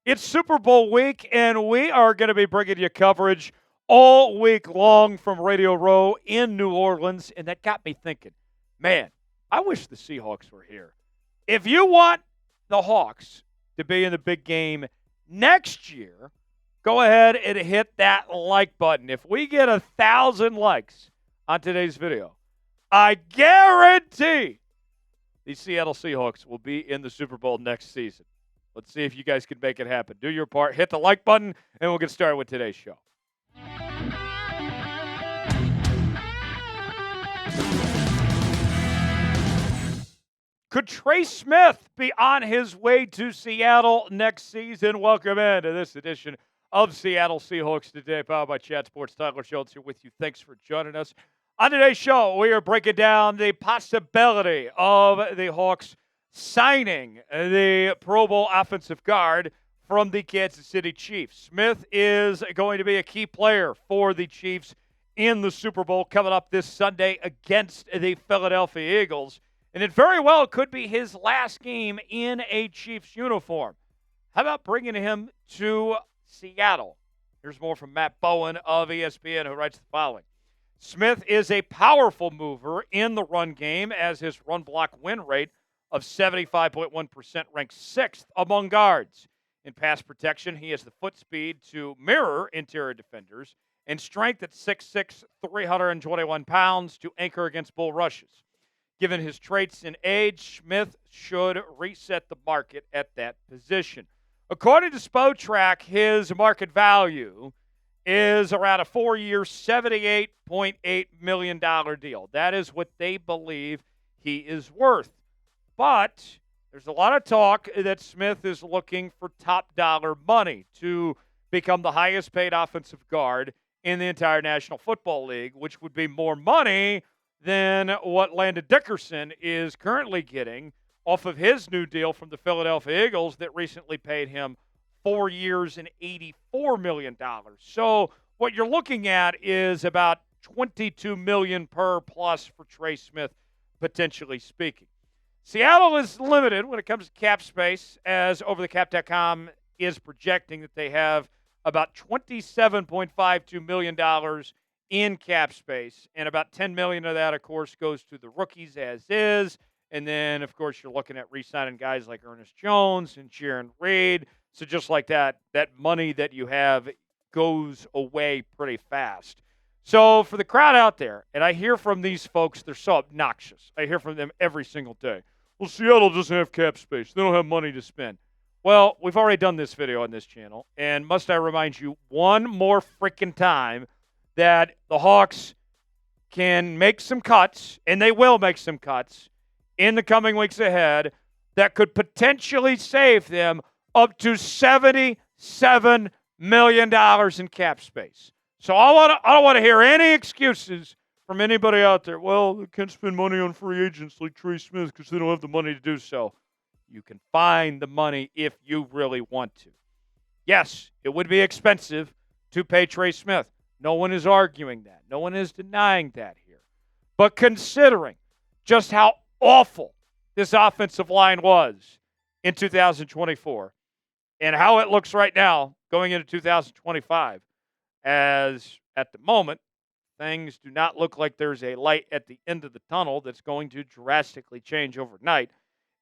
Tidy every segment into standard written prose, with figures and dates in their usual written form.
It's Super Bowl week, and we are going to be bringing you coverage all week long from Radio Row in New Orleans. And that got me thinking, man, I wish the Seahawks were here. If you want the Hawks to be in the big game next year, go ahead and hit that like button. If we get 1,000 likes on today's video, I guarantee the Seattle Seahawks will be in the Super Bowl next season. Let's see if you guys can make it happen. Do your part. Hit the like button, and we'll get started with today's show. Could Trey Smith be on his way to Seattle next season? Welcome into this edition of Seattle Seahawks Today, powered by Chat Sports. Tyler Schultz here with you. Thanks for joining us. On today's show, we are breaking down the possibility of the Hawks signing the Pro Bowl offensive guard from the Kansas City Chiefs. Smith is going to be a key player for the Chiefs in the Super Bowl coming up this Sunday against the Philadelphia Eagles. And it very well could be his last game in a Chiefs uniform. How about bringing him to Seattle? Here's more from Matt Bowen of ESPN, who writes the following. Smith is a powerful mover in the run game, as his run block win rate of 75.1% ranks 6th among guards. In pass protection, he has the foot speed to mirror interior defenders and strength at 6'6", 321 pounds to anchor against bull rushes. Given his traits and age, Smith should reset the market at that position. According to Spotrac, his market value is around a 4-year, $78.8 million deal. That is what they believe he is worth. But there's a lot of talk that Smith is looking for top dollar money to become the highest paid offensive guard in the entire National Football League, which would be more money than what Landon Dickerson is currently getting off of his new deal from the Philadelphia Eagles that recently paid him 4 years and $84 million. So what you're looking at is about $22 million per plus for Trey Smith, potentially speaking. Seattle is limited when it comes to cap space, as OverTheCap.com is projecting that they have about $27.52 million in cap space, and about $10 million of that, of course, goes to the rookies as is. And then, of course, you're looking at re-signing guys like Ernest Jones and Reid. So just like that money that you have goes away pretty fast. So for the crowd out there, and I hear from these folks, they're so obnoxious. I hear from them every single day. Well, Seattle doesn't have cap space. They don't have money to spend. Well, we've already done this video on this channel, and must I remind you one more freaking time that the Hawks can make some cuts, and they will make some cuts in the coming weeks ahead that could potentially save them up to $77 million in cap space. So I don't want to hear any excuses from anybody out there. Well, they can't spend money on free agents like Trey Smith because they don't have the money to do so. You can find the money if you really want to. Yes, it would be expensive to pay Trey Smith. No one is arguing that. No one is denying that here. But considering just how awful this offensive line was in 2024 and how it looks right now going into 2025, as at the moment, things do not look like there's a light at the end of the tunnel that's going to drastically change overnight.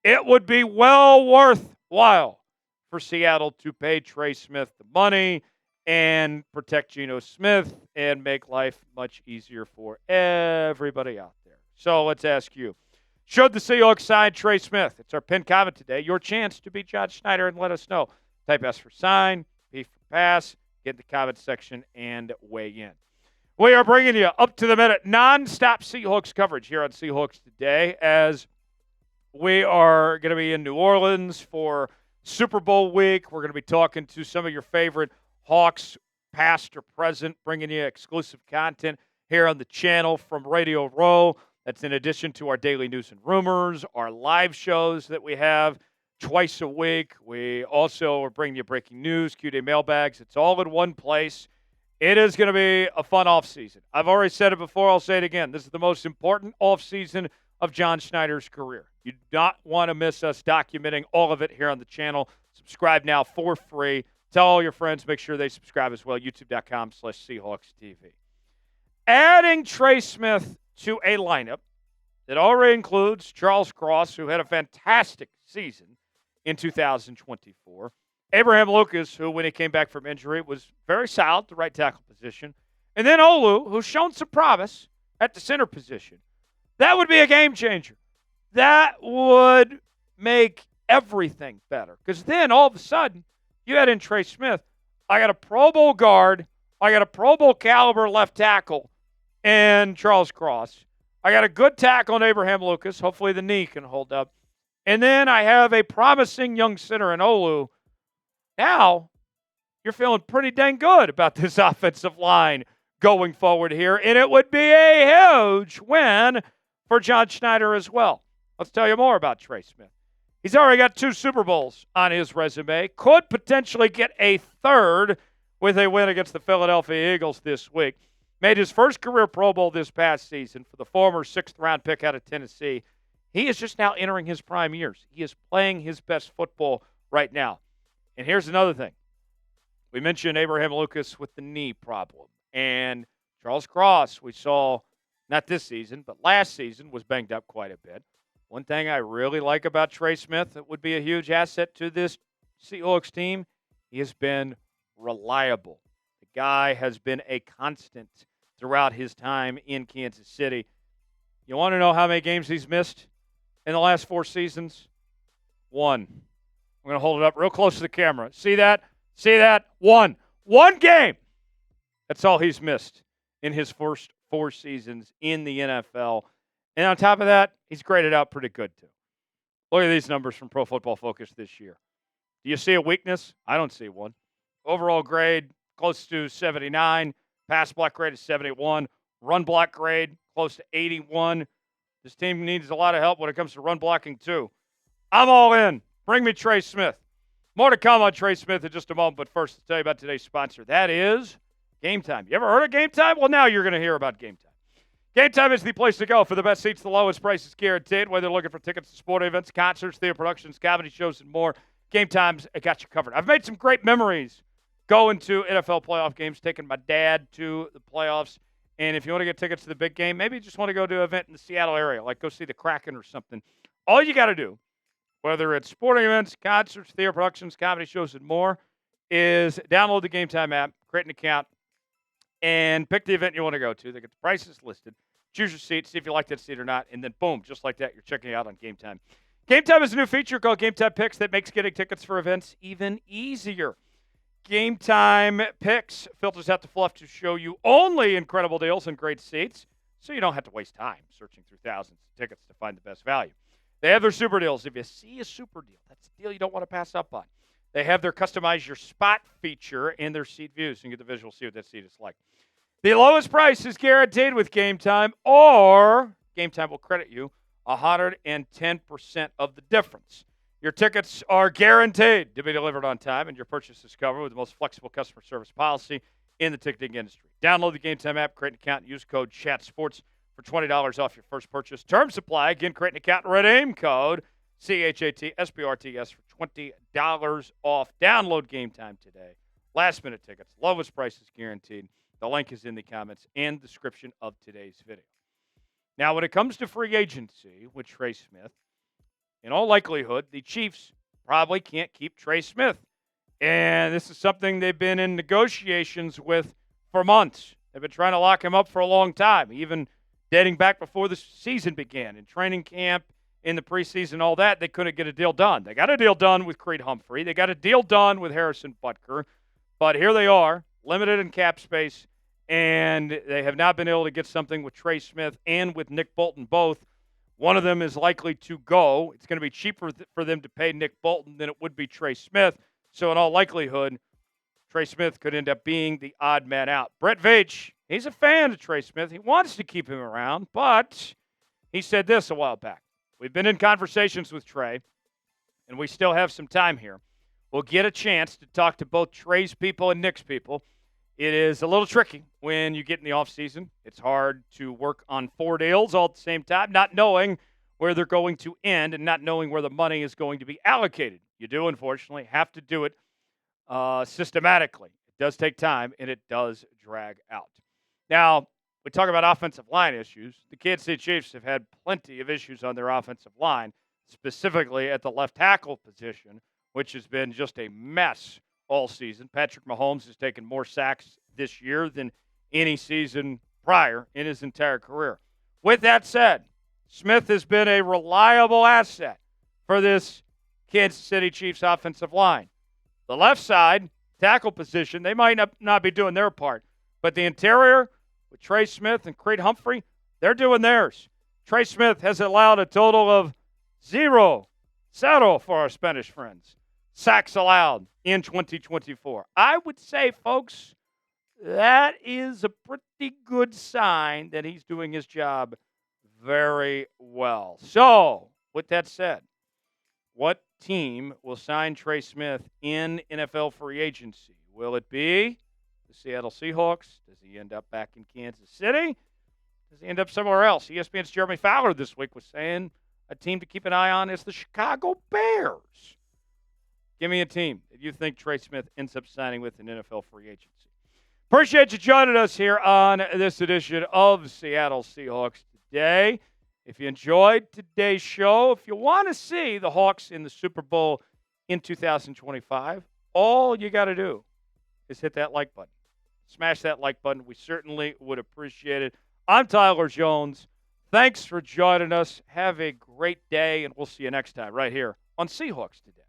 It would be well worthwhile for Seattle to pay Trey Smith the money and protect Geno Smith and make life much easier for everybody out there. So let's ask you, should the Seahawks sign Trey Smith? It's our pinned comment today. Your chance to beat John Schneider and let us know. Type S for sign, P for pass. Get in the comment section and weigh in. We are bringing you up-to-the-minute, non-stop Seahawks coverage here on Seahawks Today, as we are going to be in New Orleans for Super Bowl week. We're going to be talking to some of your favorite Hawks, past or present, bringing you exclusive content here on the channel from Radio Row. That's in addition to our daily news and rumors, our live shows that we have twice a week. We also are bringing you breaking news, Q-Day mailbags. It's all in one place. It is going to be a fun offseason. I've already said it before. I'll say it again. This is the most important offseason of John Schneider's career. You do not want to miss us documenting all of it here on the channel. Subscribe now for free. Tell all your friends. Make sure they subscribe as well. YouTube.com/Seahawks TV. Adding Trey Smith to a lineup that already includes Charles Cross, who had a fantastic season in 2024. Abraham Lucas, who, when he came back from injury, was very solid at the right tackle position. And then Olu, who's shown some promise at the center position. That would be a game changer. That would make everything better. Because then, all of a sudden, you add in Trey Smith. I got a Pro Bowl guard. I got a Pro Bowl caliber left tackle and Charles Cross. I got a good tackle in Abraham Lucas. Hopefully the knee can hold up. And then I have a promising young center in Olu. Now, you're feeling pretty dang good about this offensive line going forward here. And it would be a huge win for John Schneider as well. Let's tell you more about Trey Smith. He's already got 2 Super Bowls on his resume. Could potentially get a third with a win against the Philadelphia Eagles this week. Made his first career Pro Bowl this past season for the former 6th-round pick out of Tennessee. He is just now entering his prime years. He is playing his best football right now. And here's another thing. We mentioned Abraham Lucas with the knee problem. And Charles Cross, we saw, not this season, but last season, was banged up quite a bit. One thing I really like about Trey Smith that would be a huge asset to this Seahawks team, he has been reliable. The guy has been a constant throughout his time in Kansas City. You want to know how many games he's missed in the last 4 seasons? 1. I'm going to hold it up real close to the camera. See that? See that? 1. 1 game. That's all he's missed in his first 4 seasons in the NFL. And on top of that, he's graded out pretty good, too. Look at these numbers from Pro Football Focus this year. Do you see a weakness? I don't see one. Overall grade, close to 79. Pass block grade is 71. Run block grade, close to 81. This team needs a lot of help when it comes to run blocking, too. I'm all in. Bring me Trey Smith. More to come on Trey Smith in just a moment, but first, I'll tell you about today's sponsor. That is GameTime. You ever heard of GameTime? Well, now you're going to hear about GameTime. GameTime is the place to go for the best seats, the lowest prices guaranteed. Whether you're looking for tickets to sporting events, concerts, theater productions, comedy shows, and more, GameTime's got you covered. I've made some great memories going to NFL playoff games, taking my dad to the playoffs. And if you want to get tickets to the big game, maybe you just want to go to an event in the Seattle area, like go see the Kraken or something. All you got to do, whether it's sporting events, concerts, theater productions, comedy shows, and more, is download the GameTime app, create an account, and pick the event you want to go to. They get the prices listed. Choose your seat, see if you like that seat or not, and then boom, just like that, you're checking it out on GameTime. GameTime is a new feature called GameTime Picks that makes getting tickets for events even easier. GameTime Picks filters out the fluff to show you only incredible deals and great seats, so you don't have to waste time searching through thousands of tickets to find the best value. They have their super deals. If you see a super deal, that's a deal you don't want to pass up on. They have their customize your spot feature in their seat views. You can get the visual, see what that seat is like. The lowest price is guaranteed with GameTime, or GameTime will credit you 110% of the difference. Your tickets are guaranteed to be delivered on time, and your purchase is covered with the most flexible customer service policy in the ticketing industry. Download the GameTime app, create an account, and use code CHATSPORTS for $20 off your first purchase. Terms apply. Again, create an account and redeem code CHATSPORTS for $20 off. Download GameTime today. Last-minute tickets, lowest prices guaranteed. The link is in the comments and description of today's video. Now, when it comes to free agency with Trey Smith, in all likelihood, the Chiefs probably can't keep Trey Smith. And this is something they've been in negotiations with for months. They've been trying to lock him up for a long time, even dating back before the season began. In training camp, in the preseason, all that, they couldn't get a deal done. They got a deal done with Creed Humphrey. They got a deal done with Harrison Butker. But here they are, limited in cap space, and they have not been able to get something with Trey Smith and with Nick Bolton both. One of them is likely to go. It's going to be cheaper for them to pay Nick Bolton than it would be Trey Smith. So in all likelihood, Trey Smith could end up being the odd man out. Brett Veach, he's a fan of Trey Smith. He wants to keep him around, but he said this a while back. We've been in conversations with Trey, and we still have some time here. We'll get a chance to talk to both Trey's people and Nick's people. It is a little tricky when you get in the offseason. It's hard to work on 4 deals all at the same time, not knowing where they're going to end and not knowing where the money is going to be allocated You do, unfortunately, have to do it systematically. It does take time, and it does drag out. Now, we talk about offensive line issues. The Kansas City Chiefs have had plenty of issues on their offensive line, specifically at the left tackle position, which has been just a mess all season. Patrick Mahomes has taken more sacks this year than any season prior in his entire career. With that said, Smith has been a reliable asset for this Kansas City Chiefs offensive line. The left side, tackle position, they might not be doing their part, but the interior with Trey Smith and Creed Humphrey, they're doing theirs. Trey Smith has allowed a total of 0 for our Spanish friends, sacks allowed in 2024. I would say, folks, that is a pretty good sign that he's doing his job very well. So, with that said, what team will sign Trey Smith in NFL free agency? Will it be the Seattle Seahawks? Does he end up back in Kansas City? Does he end up somewhere else? ESPN's Jeremy Fowler this week was saying a team to keep an eye on is the Chicago Bears. Give me a team that you think Trey Smith ends up signing with in NFL free agency. Appreciate you joining us here on this edition of Seattle Seahawks Today. If you enjoyed today's show, if you want to see the Hawks in the Super Bowl in 2025, all you got to do is hit that like button. Smash that like button. We certainly would appreciate it. I'm Tyler Jones. Thanks for joining us. Have a great day, and we'll see you next time right here on Seahawks Today.